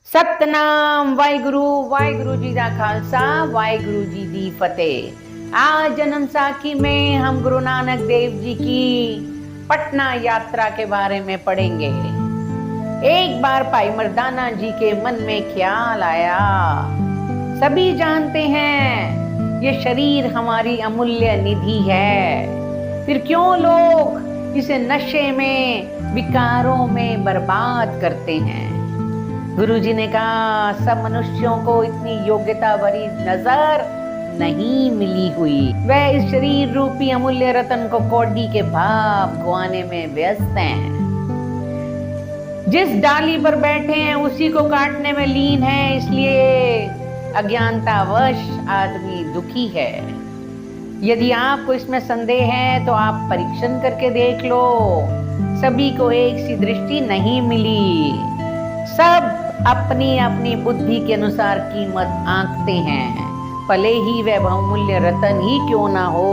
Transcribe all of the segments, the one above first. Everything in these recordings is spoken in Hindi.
सतनाम वाहिगुरु जी दा खालसा वाहिगुरु जी दी फतेह। आज जन्म साखी में हम गुरु नानक देव जी की पटना यात्रा के बारे में पढ़ेंगे। एक बार भाई मर्दाना जी के मन में ख्याल आया, सभी जानते हैं ये शरीर हमारी अमूल्य निधि है, फिर क्यों लोग इसे नशे में विकारों में बर्बाद करते हैं। गुरुजी ने कहा, सब मनुष्यों को इतनी योग्यता भरी नजर नहीं मिली हुई। वह इस शरीर रूपी अमूल्य रतन को कौड़ी के भाव गुआने में व्यस्त हैं। जिस डाली पर बैठे हैं उसी को काटने में लीन है, इसलिए अज्ञानतावश आदमी दुखी है। यदि आपको इसमें संदेह है तो आप परीक्षण करके देख लो। सभी को एक सी दृष्टि नहीं मिली, सब अपनी अपनी बुद्धि के अनुसार कीमत आंकते हैं, भले ही वह बहुमूल्य रतन ही क्यों ना हो।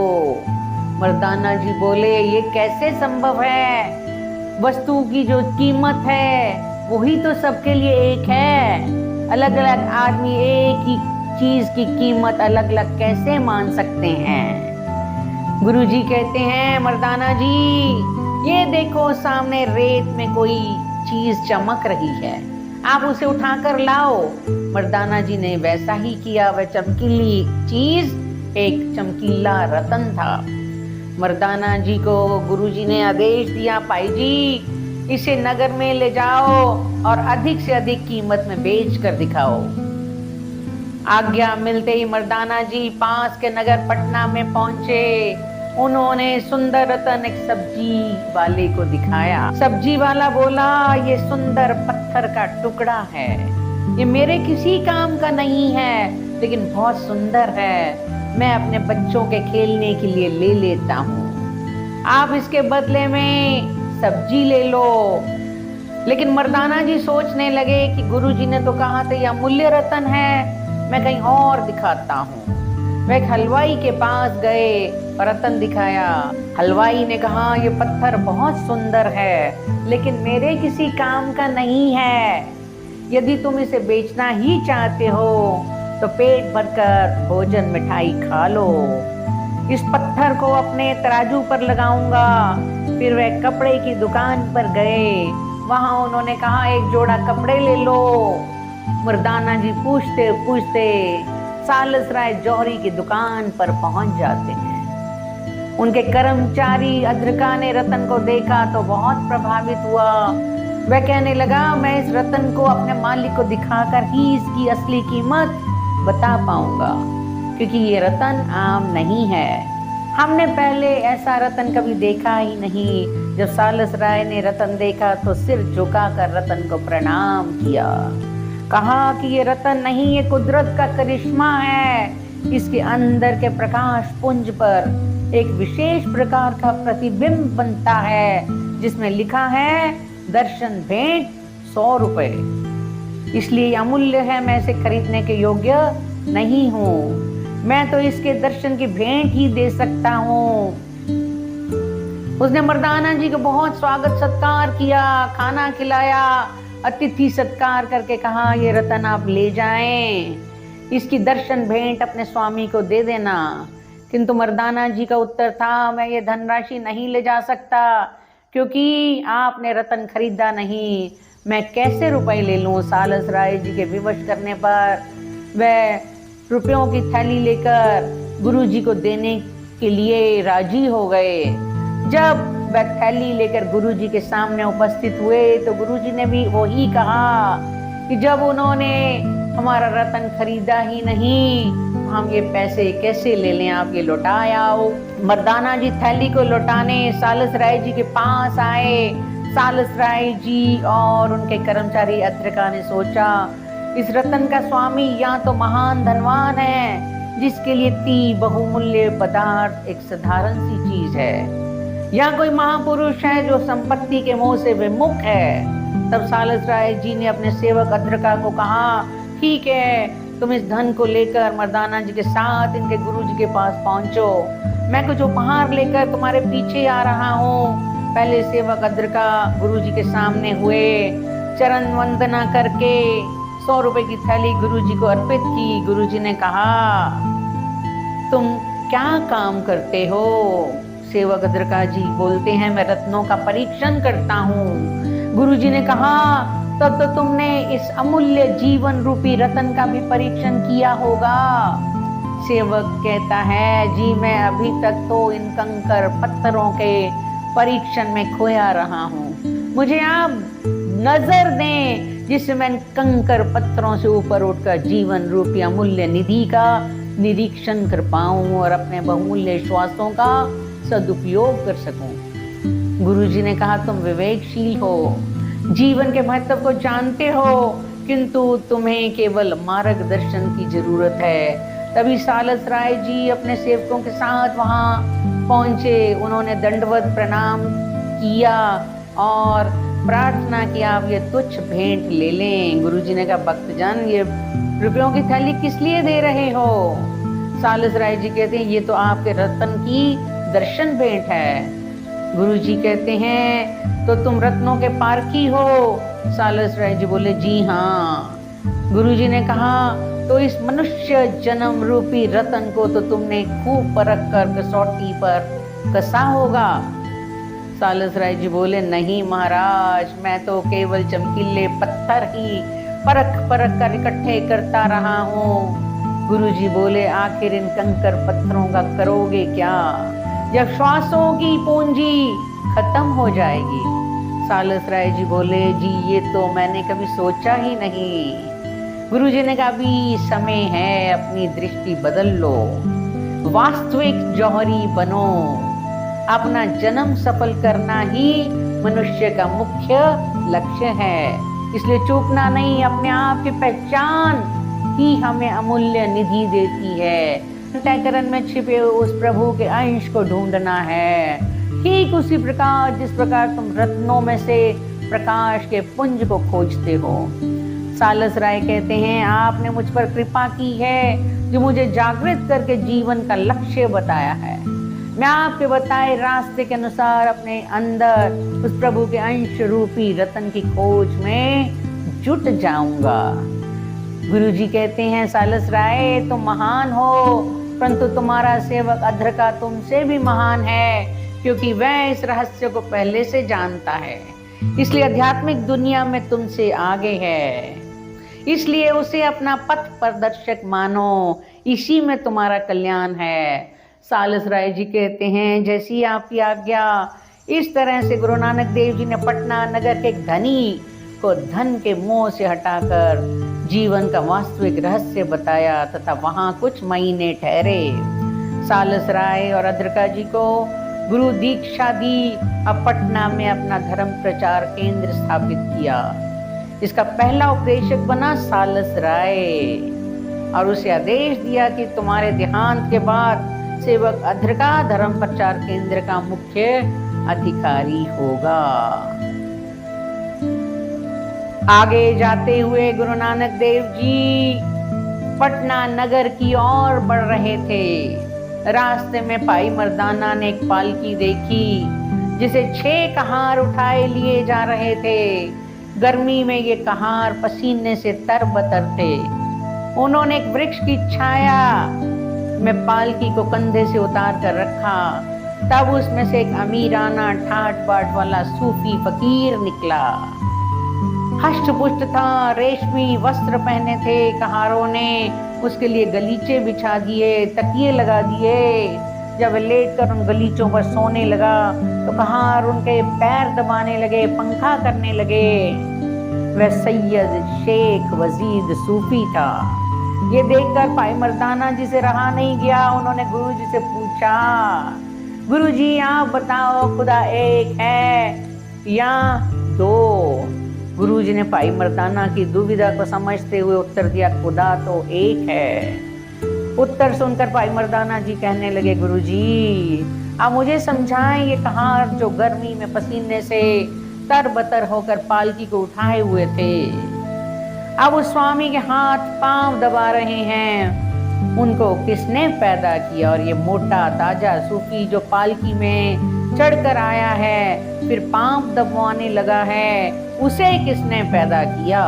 मर्दाना जी बोले, ये कैसे संभव है? वस्तु की जो कीमत है वही तो सबके लिए एक है। अलग अलग आदमी एक ही चीज की कीमत अलग अलग कैसे मान सकते हैं? गुरुजी कहते हैं, मर्दाना जी ये देखो सामने रेत में कोई चीज चमक रही है, आप उसे उठाकर लाओ। मर्दाना जी ने वैसा ही किया। वह चमकीली चीज एक चमकीला रतन था। मर्दाना जी को गुरुजी ने आदेश दिया, भाई जी इसे नगर में ले जाओ और अधिक से अधिक कीमत में बेच कर दिखाओ। आज्ञा मिलते ही मर्दाना जी पास के नगर पटना में पहुंचे। उन्होंने सुंदर रतन एक सब्जी वाले को दिखाया। सब्जी वाला बोला, ये सुंदर पत्थर का टुकड़ा है, ये मेरे किसी काम का नहीं है, लेकिन बहुत सुंदर है, मैं अपने बच्चों के खेलने के लिए ले लेता हूँ, आप इसके बदले में सब्जी ले लो। लेकिन मर्दाना जी सोचने लगे कि गुरुजी ने तो कहा था ये अमूल्य रतन है, मैं कहीं और दिखाता हूँ। वह एक हलवाई के पास गए और रतन दिखाया। हलवाई ने कहा, ये पत्थर बहुत सुंदर है, लेकिन मेरे किसी काम का नहीं है, यदि तुम इसे बेचना ही चाहते हो तो पेट भरकर भोजन मिठाई खा लो। इस पत्थर को अपने तराजू पर लगाऊंगा। फिर वह कपड़े की दुकान पर गए, वहां उन्होंने कहा, एक जोड़ा कपड़े ले लो। मर्दाना जी पूछते पूछते सालसराय जौहरी की दुकान पर पहुंच जाते हैं। उनके कर्मचारी अद्रका ने रतन को देखा तो बहुत प्रभावित हुआ। वह कहने लगा, मैं इस रतन को अपने मालिक को दिखाकर ही इसकी असली कीमत बता पाऊंगा, क्योंकि ये रतन आम नहीं है। हमने पहले ऐसा रतन कभी देखा ही नहीं। जब सालसराय ने रतन देखा तो सिर झुकाकर रतन को प्रणाम किया, कहा कि ये रतन नहीं, ये कुदरत का करिश्मा है। इसके अंदर के प्रकाश पुंज पर एक विशेष प्रकार का प्रतिबिंब बनता है, जिसमें लिखा है दर्शन भेंट 100 रुपए। इसलिए अमूल्य है, मैं इसे खरीदने के योग्य नहीं हूँ, मैं तो इसके दर्शन की भेंट ही दे सकता हूँ। उसने मर्दाना जी को बहुत स्वागत सत्कार किया, खाना खिलाया, अतिथि सत्कार करके कहा, ये रतन आप ले जाएं, इसकी दर्शन भेंट अपने स्वामी को दे देना। किंतु मर्दाना जी का उत्तर था, मैं ये धनराशि नहीं ले जा सकता, क्योंकि आपने रतन खरीदा नहीं, मैं कैसे रुपए ले लूं। सालसराय जी के विवश करने पर वह रुपयों की थैली लेकर गुरुजी को देने के लिए राजी हो गए। जब वह थैली लेकर गुरुजी के सामने उपस्थित हुए तो गुरुजी ने भी वही कहा कि जब उन्होंने हमारा रतन खरीदा ही नहीं, हम ये पैसे कैसे ले लें, आप ये लौटा आओ। मर्दाना जी थैली को लौटाने सालसराय जी के पास आए। सालसराय जी और उनके कर्मचारी अद्रका ने सोचा, इस रतन का स्वामी या तो महान धनवान है, जिसके लिए ती बहुमूल्य पदार्थ एक साधारण सी चीज है, या कोई महापुरुष है जो संपत्ति के मोह से विमुख है। तब सालसराय जी ने अपने सेवक अद्रका को कहा, ठीक है, तुम इस धन को लेकर मर्दाना जी के साथ इनके गुरुजी के पास पहुंचो, मैं कुछ उपहार लेकर तुम्हारे पीछे आ रहा हूँ। पहले सेवक अद्रका गुरुजी के सामने हुए, चरण वंदना करके 100 रुपए की थैली गुरुजी को अर्पित की। गुरुजी ने कहा, तुम क्या काम करते हो? सेवक अद्रका जी बोलते हैं, मैं रत्नों का परीक्षण करता हूँ। गुरुजी ने कहा, तब तो तुमने इस अमूल्य जीवन रूपी रतन का भी परीक्षण किया होगा। सेवक कहता है, जी मैं अभी तक तो इन कंकर पत्थरों के परीक्षण में खोया रहा हूँ। मुझे आप नजर दें जिससे मैं कंकर पत्थरों से ऊपर उठकर जीवन रूपी अमूल्य निधि का निरीक्षण कर पाऊं और अपने बहुमूल्य श्वासों का सदुपयोग कर सकूं। गुरुजी ने कहा, तुम विवेकशील हो, जीवन के महत्व को जानते हो, किंतु तुम्हें केवल मार्गदर्शन की जरूरत है। तभी सालस राय जी अपने सेवकों के साथ वहां पहुंचे। उन्होंने दंडवत प्रणाम किया और प्रार्थना की, आप ये तुच्छ भेंट ले लें। गुरुजी ने कहा, भक्तजन ये रुपयों की थैली किस लिए दे रहे हो? सालस राय जी कहते हैं, ये तो आपके रत्न की दर्शन भेंट है। गुरुजी कहते हैं, तो तुम रत्नों के पारखी हो? सालस राय जी बोले, जी हाँ। गुरुजी ने कहा, तो इस मनुष्य जन्म रूपी रतन को तो तुमने खूब परख कर कसौटी पर कसा होगा। सालस राय जी बोले, नहीं महाराज, मैं तो केवल चमकीले पत्थर ही परख कर इकट्ठे करता रहा हूँ। गुरुजी बोले, आखिर इन कंकर पत्थरों का करोगे क्या जब श्वासों की पूंजी खत्म हो जाएगी? सालस राय जी बोले, जी ये तो मैंने कभी सोचा ही नहीं। गुरुजी ने कहा, अभी समय है, अपनी दृष्टि बदल लो, वास्तविक जौहरी बनो। अपना जन्म सफल करना ही मनुष्य का मुख्य लक्ष्य है, इसलिए चूकना नहीं। अपने आप की पहचान ही हमें अमूल्य निधि देती है। अंतःकरण में छिपे उस प्रभु के अंश को ढूंढना है, ठीक उसी प्रकार जिस प्रकार तुम रत्नों में से प्रकाश के पुंज को खोजते हो। सालस राय कहते हैं, आपने मुझ पर कृपा की है जो मुझे जागृत करके जीवन का लक्ष्य बताया है। मैं आपके बताए रास्ते के अनुसार अपने अंदर उस प्रभु के अंश रूपी रतन की खोज में जुट जाऊंगा। गुरुजी कहते हैं, सालस राय तुम महान हो, परंतु तुम्हारा सेवक अद्रका तुमसे भी महान है, क्योंकि वह इस रहस्य को पहले से जानता है, इसलिए आध्यात्मिक दुनिया में तुमसे आगे है। इसलिए उसे अपना पथ प्रदर्शक मानो, इसी में तुम्हारा कल्याण है। सालस राय जी कहते हैं, जैसी आपकी आज्ञा, इस तरह से गुरु नानक देव जी ने पटना नगर के धनी को धन के मोह से हटाकर जीवन का वास्तविक रहस्य बताया तथा वहां कुछ महीने ठहरे। सालस राय और अद्रका जी को गुरु दीक्षा दी। अब पटना में अपना धर्म प्रचार केंद्र स्थापित किया। इसका पहला उपदेशक बना सालस राय और उसे आदेश दिया कि तुम्हारे देहांत के बाद सेवक अद्रका धर्म प्रचार केंद्र का मुख्य अधिकारी होगा। आगे जाते हुए गुरु नानक देव जी पटना नगर की ओर बढ़ रहे थे। रास्ते में भाई मर्दाना ने एक पालकी देखी जिसे 6 कहार उठाए लिए जा रहे थे। गर्मी में ये कहार पसीने से तरबतर थे। उन्होंने एक वृक्ष की छाया में पालकी को कंधे से उतार कर रखा। तब उसमें से एक अमीराना ठाट बाट वाला सूफी फकीर निकला। हष्ट पुष्ट था, रेशमी वस्त्र पहने थे। कहारों ने उसके लिए गलीचे बिछा दिए, तकिए लगा दिए। जब लेटकर उन गलीचों पर सोने लगा तो कहार उनके पैर दबाने लगे, पंखा करने लगे। वह सैयद शेख वजीद सूफी था। ये देखकर भाई मर्दाना जी से रहा नहीं गया। उन्होंने गुरुजी से पूछा, गुरुजी आप बताओ, खुदा एक है या 2? गुरुजी ने भाई मर्दाना की दुविधा को समझते हुए उत्तर दिया, खुदा तो एक है। उत्तर सुनकर भाई मर्दाना जी कहने लगे, गुरुजी आप मुझे समझाएं, ये कहार जो गर्मी में पसीने से तरबतर होकर पालकी को उठाए हुए थे, अब उस स्वामी के हाथ पांव दबा रहे हैं, उनको किसने पैदा किया? और ये मोटा ताजा सूफी जो पालकी में चढ़कर आया है फिर पांव दबाने लगा है, उसे किसने पैदा किया?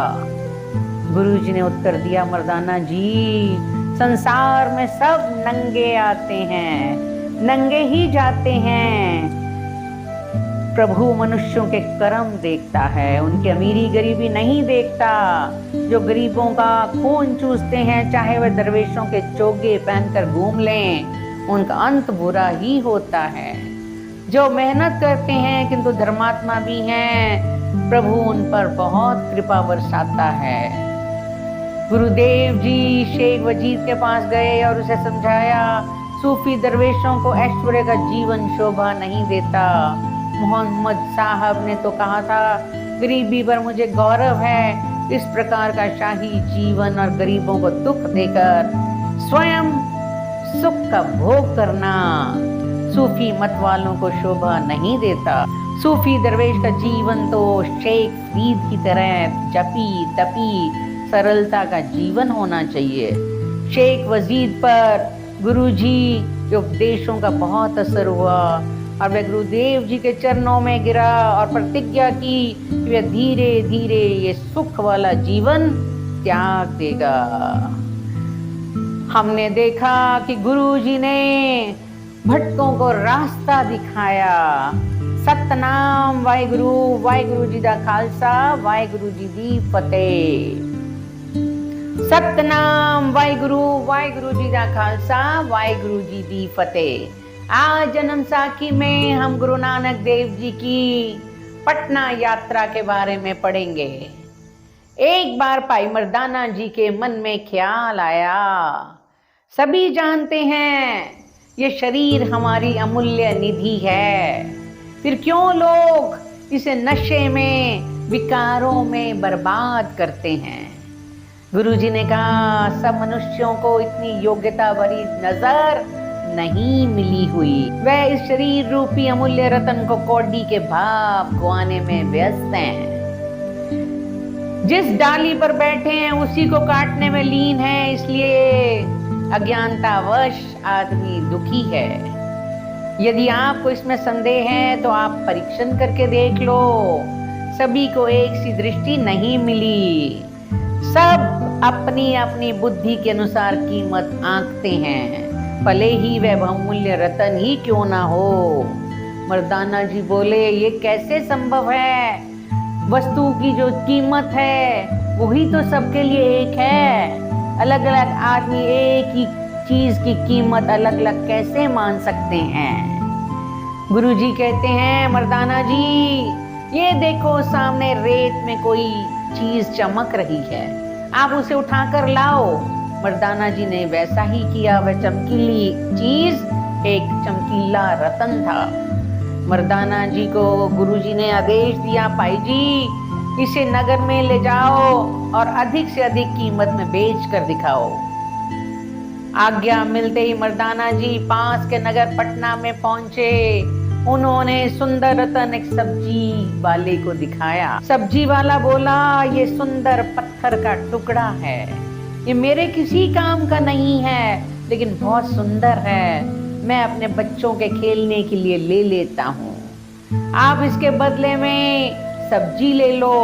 गुरुजी ने उत्तर दिया, मर्दाना जी, संसार में सब नंगे आते हैं, नंगे ही जाते हैं। प्रभु मनुष्यों के कर्म देखता है, उनकी अमीरी गरीबी नहीं देखता। जो गरीबों का खून चूसते हैं, चाहे वह दरवेशों के चोगे पहनकर घूम लें, उनका अंत बुरा ही होता है। जो मेहनत करते हैं किंतु धर्मात्मा भी हैं, प्रभु उन पर बहुत कृपा बरसाता है। गुरुदेव जी शेख वजीद के पास गए और उसे समझाया, सूफी दरवेशों को ऐश्वर्य का जीवन शोभा नहीं देता। मोहम्मद साहब ने तो कहा था, गरीबी पर मुझे गौरव है। इस प्रकार का शाही जीवन और गरीबों को दुख देकर स्वयं सुख का भोग करना सूफी मत वालों को शोभा नहीं देता। सूफी दरवेश का जीवन तो शेख फरीद की तरह जपी तपी सरलता का जीवन होना चाहिए। शेख वजीद पर गुरुजी के उपदेशों का बहुत असर हुआ और वह गुरुदेव जी के चरणों में गिरा और प्रतिज्ञा की कि वह धीरे धीरे ये सुख वाला जीवन त्याग देगा। हमने देखा कि गुरुजी ने भटकों को रास्ता दिखाया। सतनाम वाहिगुरु, वाहिगुरु जी दा खालसा, वाहिगुरु जी दी फतेह। सतनाम वाहिगुरु, वाहिगुरु जी दा खालसा, वाहिगुरु जी दी फतेह। आज जन्म साखी में हम गुरु नानक देव जी की पटना यात्रा के बारे में पढ़ेंगे। एक बार भाई मर्दाना जी के मन में ख्याल आया, सभी जानते हैं ये शरीर हमारी अमूल्य निधि है, फिर क्यों लोग इसे नशे में विकारों में बर्बाद करते हैं। गुरुजी ने कहा, सब मनुष्यों को इतनी योग्यता भरी नजर नहीं मिली हुई। वह इस शरीर रूपी अमूल्य रतन को कौड़ी के भाव गुआने में व्यस्त हैं। जिस डाली पर बैठे हैं उसी को काटने में लीन है, इसलिए अज्ञानतावश आदमी दुखी है। यदि आपको इसमें संदेह है तो आप परीक्षण करके देख लो। सभी को एक सी दृष्टि नहीं मिली, सब अपनी अपनी बुद्धि के अनुसार कीमत आंकते हैं, भले ही वह बहुमूल्य रतन ही क्यों ना हो। मर्दाना जी बोले, ये कैसे संभव है? वस्तु की जो कीमत है वही तो सबके लिए एक है। अलग अलग आदमी एक ही चीज की कीमत अलग अलग कैसे मान सकते हैं? गुरुजी कहते हैं, मर्दाना जी ये देखो सामने रेत में कोई चीज चमक रही है, आप उसे उठाकर लाओ। मर्दाना जी ने वैसा ही किया। वह चमकीली चीज एक चमकीला रतन था। मर्दाना जी को गुरुजी ने आदेश दिया, भाई जी इसे नगर में ले जाओ और अधिक से अधिक कीमत में बेच कर दिखाओ। आज्ञा मिलते ही मर्दाना जी पास के नगर पटना में पहुंचे। उन्होंने सुंदर रतन एक सब्जी वाले को दिखाया। सब्जी वाला बोला, ये सुंदर पत्थर का टुकड़ा है, ये मेरे किसी काम का नहीं है, लेकिन बहुत सुंदर है, मैं अपने बच्चों के खेलने के लिए ले लेता हूँ। आप इसके बदले में सब्जी ले लो।